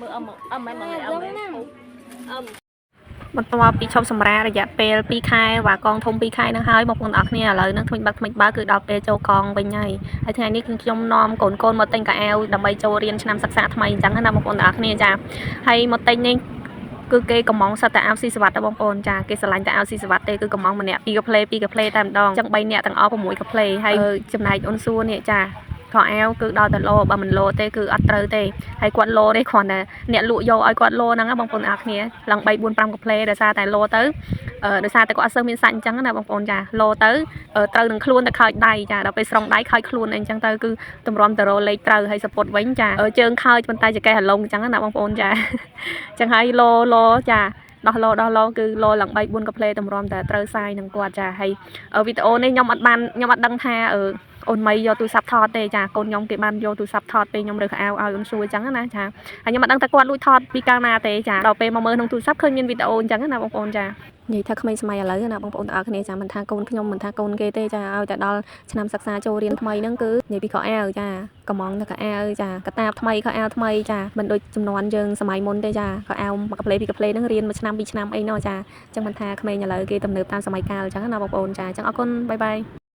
មើលអមមើលអមបន្ទាប់ពីឈប់សម្រាករយៈពេល2ខែវ៉ាកងធំ2ខែនឹងហើយបងប្អូនអរគ្នាឥឡូវនឹងថ្មិចបើគឺដល់ពេលចូលកងវិញហើយថ្ងៃនេះខ្ញុំនាំកូនមកទិញកៅអៅដើម្បីចូលរៀនឆ្នាំសិក្សាថ្មីអញ្ចឹងណាបងប្អូនអរគ្នាចាហើយមកទិញនេះគឺគេកំងសិតតែអាវស៊ីសវ៉ាត់បងប្អូនចាគេស្រឡាញ់តែអាវស៊ីសវ៉ាត់ទេគឺកំងម្នាក់2កាផ្លេតែម្ដងអញ្ចឹង3នាក់ទាំងអស់6កាផ្លេហើយចំណែកអូនសួរនេះចាខោអាវគឺដល់តែលោបើមិនលោទេគឺអត់ត្រូវទេហើយគាត់លោទេគ្រាន់តែអ្នកលក់យកឲ្យគាត់លោហ្នឹងបងប្អូនអរគ្នាឡើង3 4 5កាផ្លេដោយសារតែលោទៅដោយសារតែគាត់អត់សូវមានសាច់អញ្ចឹងណាបងប្អូនចាលោទៅត្រូវនឹងខ្លួនទៅខើចដៃចាដល់ពេលស្រង់ដៃខើចខ្លួនអីអញ្ចឹងទៅគឺតម្រាំទៅរលេខត្រូវហើយសពុតវិញចាជើងខើចប៉ុន្តែចកេះហឡុងអញ្ចឹងណាបងប្អូនចាអញ្ចឹងហើយលោចាដោះលោគឺលោឡើង3 4កាផ្លេតម្រាំតែត្រូវសាយនឹងគាត់ចាហើយវីដេអូនេះខ្ញុំអត់ដឹងថាអូនមីយកទូរស័ព្ទថតទេចាកូនខ្ញុំគេបានយកទូរស័ព្ទថតពេលខ្ញុំរើសអាវឲ្យអូនសួរអញ្ចឹងណាចាហើយខ្ញុំអត់ដឹងថាគាត់លួចថតពីកាលណាទេចាដល់ពេលមកមើលក្នុងទូរស័ព្ទឃើញមានវីដេអូអញ្ចឹងណាបងប្អូនចានិយាយថាក្មេងសម័យឥឡូវណាបងប្អូនទាំងអស់គ្នាចាមិនថាកូនខ្ញុំមិនថាកូនគេទេចាឲ្យតែដល់ឆ្នាំសិក្សាចូលរៀនថ្មីហ្នឹងគឺនិយាយពីខោអាវចាកំងតែខោអាវចាកតាបថ្មីខោអាវថ្មីចាមិនដូចចំនួនយើងសម័យមុនទេចាខោអាវមួយកាផ្លេពីរកាផ្លេហ្នឹងរៀន1ឆ្នាំ2ឆ្នាំអីណោះចាអញ្ចឹងមិនថាក្មេងឥឡូវគេទំនើបតាមសម័យកាលអញ្ចឹងណាបងប្អូនចាអញ្ចឹងអរគុណបាយបាយ